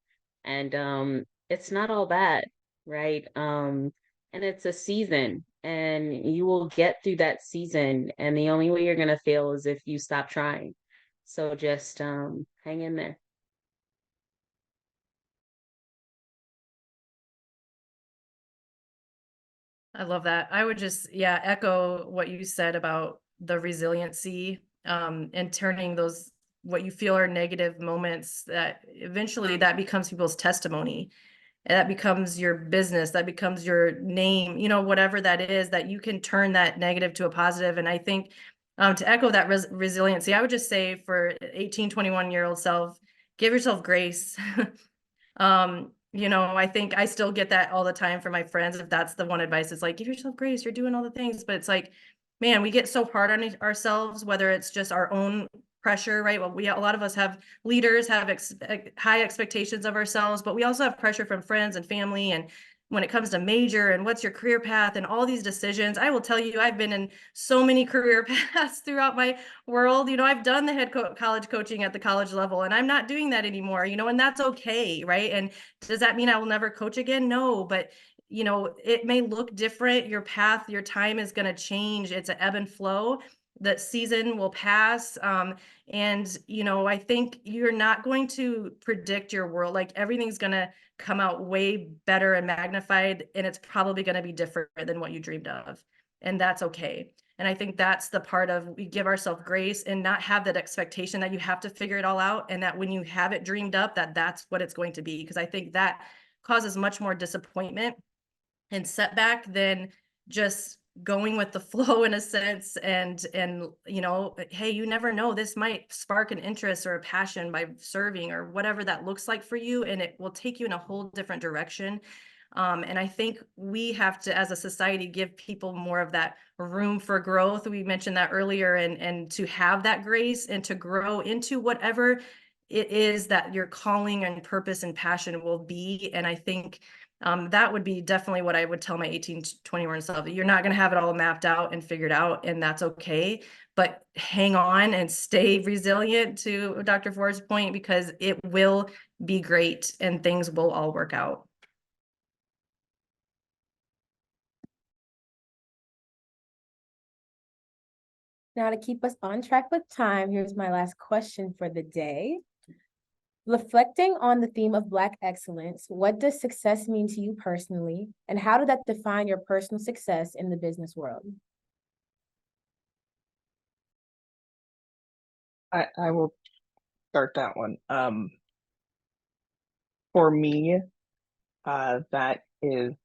And it's not all bad, right? And it's a season, and you will get through that season. And the only way you're gonna fail is if you stop trying. So just hang in there.
I love that. I would just, yeah, echo what you said about the resiliency, and turning those, what you feel are negative moments, that eventually that becomes people's testimony. And that becomes your business, that becomes your name, whatever that is, that you can turn that negative to a positive. And I think, to echo that resiliency, I would just say for 18, 21-year-old self, give yourself grace. I think I still get that all the time from my friends. If that's the one advice, it's like, give yourself grace, you're doing all the things. But it's like, man, we get so hard on ourselves, whether it's just our own pressure, right? Well, a lot of us have leaders, have high expectations of ourselves, but we also have pressure from friends and family. And when it comes to major and what's your career path and all these decisions, I will tell you, I've been in so many career paths throughout my world. I've done the head college coaching at the college level, and I'm not doing that anymore, and that's okay, right? And does that mean I will never coach again? No, but it may look different. Your path, your time is going to change. It's an ebb and flow. That season will pass. And I think you're not going to predict your world. Like, everything's going to come out way better and magnified, and it's probably going to be different than what you dreamed of. and that's okay. And I think that's the part of, we give ourselves grace and not have that expectation that you have to figure it all out, and that when you have it dreamed up, that that's what it's going to be. Because I think that causes much more disappointment and setback than just going with the flow in a sense. And you know, hey, you never know, this might spark an interest or a passion by serving or whatever that looks like for you, and it will take you in a whole different direction. And I think we have to, as a society, give people more of that room for growth. We mentioned that earlier, and to have that grace and to grow into whatever it is that your calling and purpose and passion will be. And I think that would be definitely what I would tell my 18 to 21 self. You're not going to have it all mapped out and figured out, and that's okay. But hang on and stay resilient, to Dr. Ford's point, because it will be great and things will all work out.
Now, to keep us on track with time, here's my last question for the day. Reflecting on the theme of Black excellence, what does success mean to you personally, and how did that define your personal success in the business world?
I will start that one. For me, that is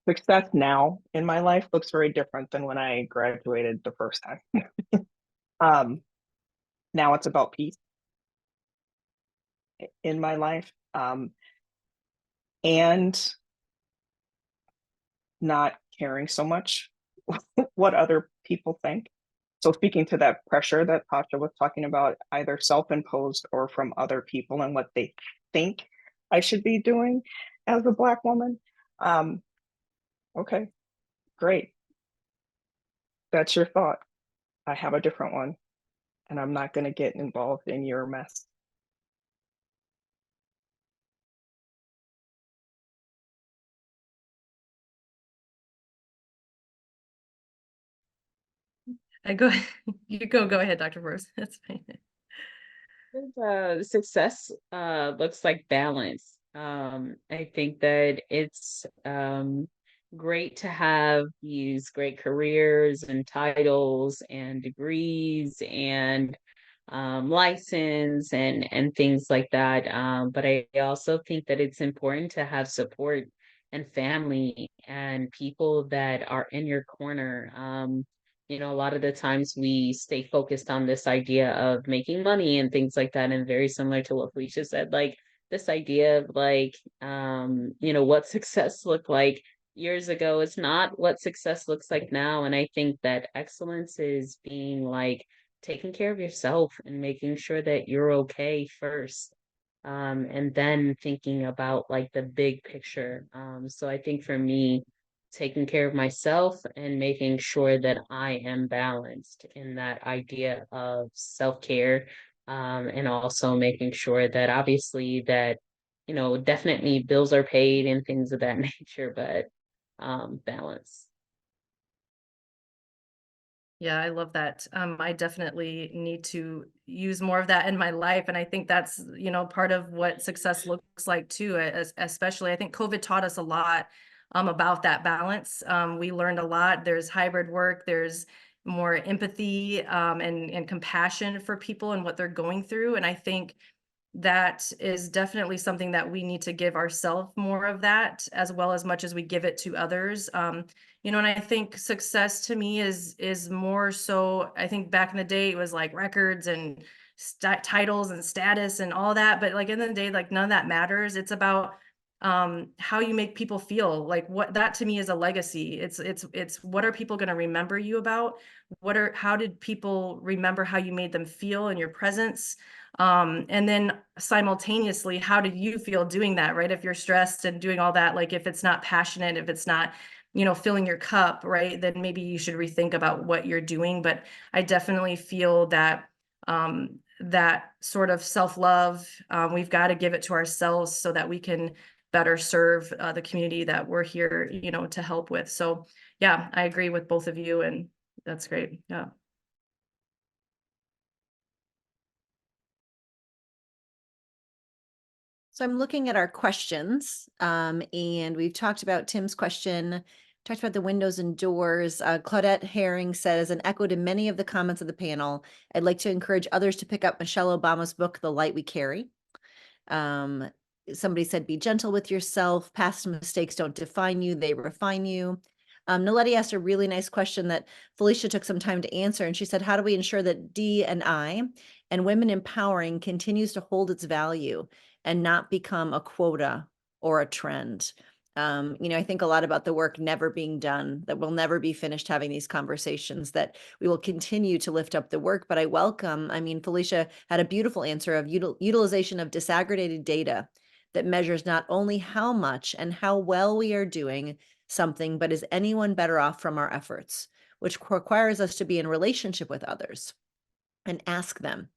success now in my life looks very different than when I graduated the first time. Now it's about peace in my life, and not caring so much what other people think. So speaking to that pressure that Tasha was talking about, either self-imposed or from other people and what they think I should be doing as a Black woman. Okay, great. That's your thought. I have a different one, and I'm not going to get involved in your mess.
I go, you go ahead, Dr. Bruce. That's fine.
Success looks like balance. I think that it's great to have these great careers and titles and degrees and license and things like that. But I also think that it's important to have support and family and people that are in your corner. You know, a lot of the times we stay focused on this idea of making money and things like that. And very similar to what Felicia said, like this idea of like, you know, what success looked like years ago is not what success looks like now. And I think that excellence is being like taking care of yourself and making sure that you're okay first. And then thinking about like the big picture. So I think for me, taking care of myself and making sure that I am balanced in that idea of self-care, and also making sure that obviously that, you know, definitely bills are paid and things of that nature, but balance.
Yeah, I love that. I definitely need to use more of that in my life. And I think that's, you know, part of what success looks like too, especially I think COVID taught us a lot about that balance. We learned a lot. There's hybrid work, there's more empathy and compassion for people and what they're going through. And I think that is definitely something that we need to give ourselves more of that, as well as much as we give it to others. You know, and I think success to me is more so, I think back in the day it was like records and titles and status and all that, but like in the day, like none of that matters. It's about how you make people feel. Like what, that to me is a legacy. It's what are people going to remember you about? How did people remember how you made them feel in your presence? And then simultaneously, how did you feel doing that, right? If you're stressed and doing all that, like if it's not passionate, if it's not, you know, filling your cup, right, then maybe you should rethink about what you're doing. But I definitely feel that that sort of self-love, we've got to give it to ourselves so that we can better serve the community that we're here, you know, to help with. So yeah, I agree with both of you, and that's great. Yeah.
So I'm looking at our questions, and we've talked about Tim's question talked about the windows and doors. Claudette Herring says, an echo to many of the comments of the panel, I'd like to encourage others to pick up Michelle Obama's book, The Light We Carry. Somebody said, be gentle with yourself. Past mistakes don't define you, they refine you. Naledi asked a really nice question that Felicia took some time to answer. And she said, how do we ensure that D&I and women empowering continues to hold its value and not become a quota or a trend? I think a lot about the work never being done, that we'll never be finished having these conversations, that we will continue to lift up the work. But Felicia had a beautiful answer of utilization of disaggregated data that measures not only how much and how well we are doing something, but is anyone better off from our efforts, which requires us to be in relationship with others and ask them.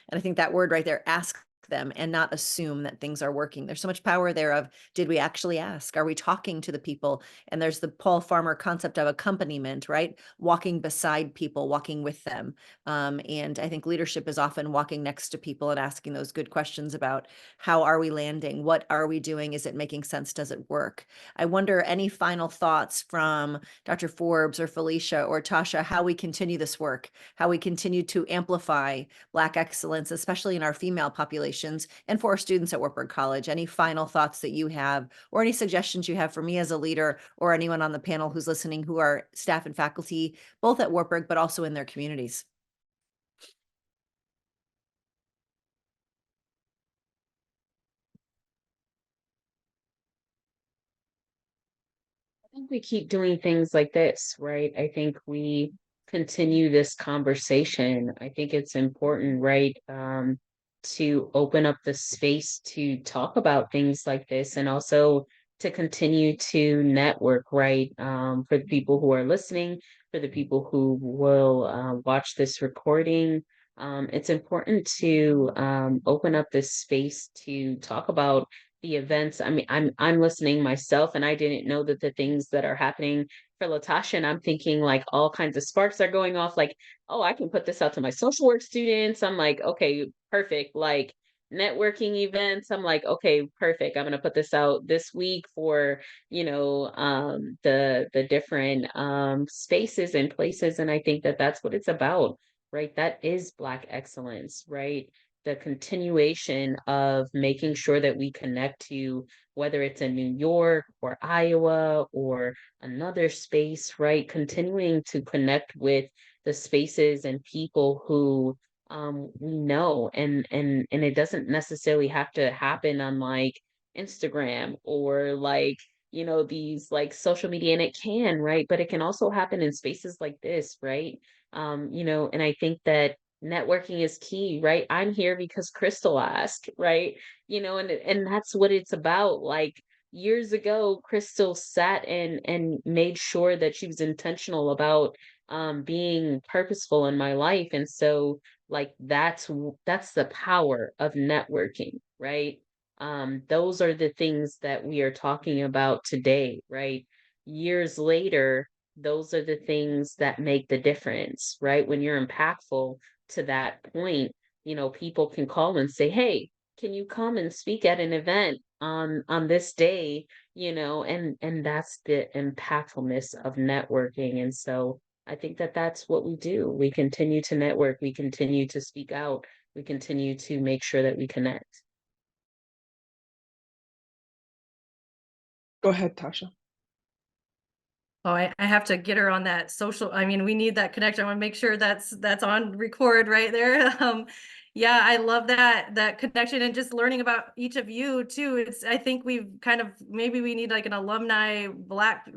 And I think that word right there, ask them, and not assume that things are working. There's so much power there of, did we actually ask? Are we talking to the people? And there's the Paul Farmer concept of accompaniment, right? Walking beside people, walking with them. And I think leadership is often walking next to people and asking those good questions about, how are we landing? What are we doing? Is it making sense? Does it work? I wonder, any final thoughts from Dr. Forbes or Felicia or Tasha, how we continue this work, how we continue to amplify Black excellence, especially in our female populations, and for our students at Wartburg College. Any final thoughts that you have, or any suggestions you have for me as a leader, or anyone on the panel who's listening who are staff and faculty, both at Wartburg, but also in their communities?
I think we keep doing things like this, right? I think we continue this conversation. I think it's important, right, to open up the space to talk about things like this, and also to continue to network, right? For the people who are listening, for the people who will watch this recording, it's important to open up this space to talk about the events. I mean, I'm listening myself, and I didn't know that the things that are happening for Latasha, and I'm thinking like all kinds of sparks are going off, like, oh, I can put this out to my social work students. I'm like, okay, perfect. Like networking events, I'm like, okay, perfect. I'm gonna put this out this week for, the different spaces and places. And I think that that's what it's about, right? That is Black excellence, right? The continuation of making sure that we connect to, whether it's in New York or Iowa or another space, right? Continuing to connect with the spaces and people who we know, and it doesn't necessarily have to happen on like Instagram or like these like social media, and it can, right? But it can also happen in spaces like this, right? And I think that networking is key, right? I'm here because Crystal asked, right? And that's what it's about. Like years ago, Crystal sat and made sure that she was intentional about being purposeful in my life. And so like that's the power of networking, right? Those are the things that we are talking about today, right? Years later, those are the things that make the difference, right? When you're impactful to that point, people can call and say, hey, can you come and speak at an event on this day? And that's the impactfulness of networking. And so I think that that's what we do. We continue to network, we continue to speak out, we continue to make sure that we connect.
Go ahead, Tasha.
Oh, I have to get her on that social. I mean, we need that connection. I want to make sure that's on record right there. Yeah, I love that connection, and just learning about each of you too. I think we've kind of, maybe we need like an alumni Black,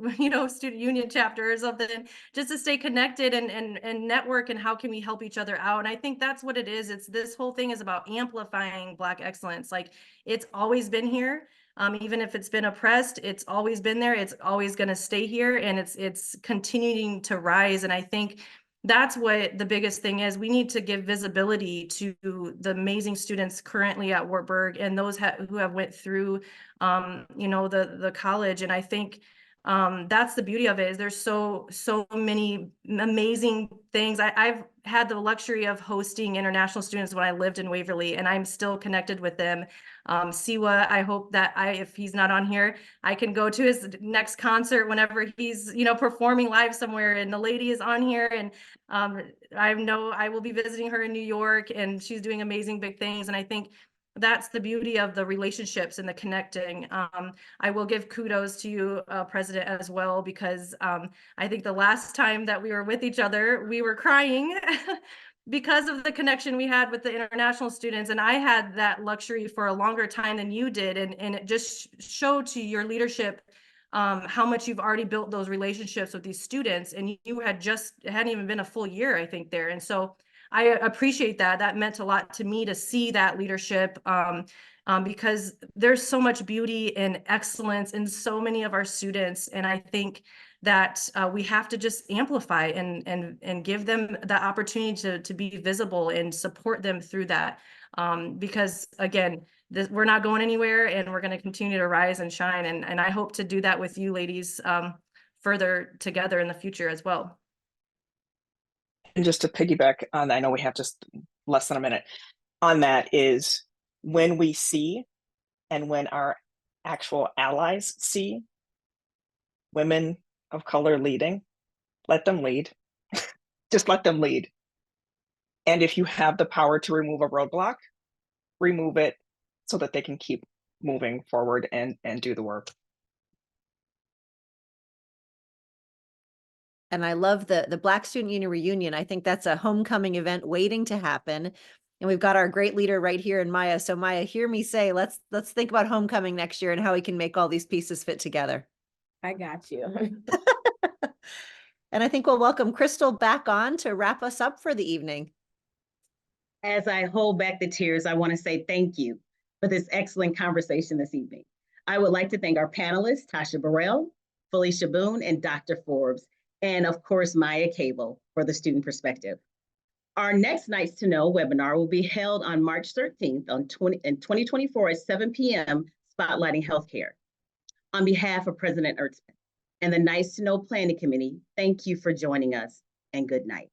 student union chapter or something, just to stay connected and network, and how can we help each other out. And I think that's what it is. It's, this whole thing is about amplifying Black excellence. Like it's always been here. Even if it's been oppressed, it's always been there. It's always going to stay here, and it's continuing to rise. And I think that's what the biggest thing is. We need to give visibility to the amazing students currently at Wartburg, and those who have went through, the college. And I think That's the beauty of it, is there's so many amazing things. I've had the luxury of hosting international students when I lived in Waverly, and I'm still connected with them. Siwa, I hope that if he's not on here, I can go to his next concert whenever he's, performing live somewhere. And the lady is on here, and I know I will be visiting her in New York, and she's doing amazing big things. And I think that's the beauty of the relationships and the connecting. I will give kudos to you, President, as well, because I think the last time that we were with each other, we were crying because of the connection we had with the international students. And I had that luxury for a longer time than you did. And it just showed to your leadership how much you've already built those relationships with these students. And you had it hadn't even been a full year, I think, there. And so I appreciate that. That meant a lot to me to see that leadership, because there's so much beauty and excellence in so many of our students. And I think that we have to just amplify and give them the opportunity to be visible and support them through that. Because again, we're not going anywhere, and we're going to continue to rise and shine. And I hope to do that with you ladies further together in the future as well.
And just to piggyback on, I know we have just less than a minute on that, is when we see and when our actual allies see women of color leading, let them lead. Just let them lead. And if you have the power to remove a roadblock, remove it so that they can keep moving forward and do the work.
And I love the Black Student Union reunion. I think that's a homecoming event waiting to happen. And we've got our great leader right here in Maya. So Maya, hear me say, let's think about homecoming next year and how we can make all these pieces fit together.
I got you.
And I think we'll welcome Crystal back on to wrap us up for the evening.
As I hold back the tears, I want to say thank you for this excellent conversation this evening. I would like to thank our panelists, Tasha Burrell, Felicia Boone, and Dr. Forbes, and of course, Maya Cable for the student perspective. Our next Nights to Know webinar will be held on March 13th in 2024 at 7 p.m., spotlighting healthcare. On behalf of President Ertzman and the Nights to Know Planning Committee, thank you for joining us, and good night.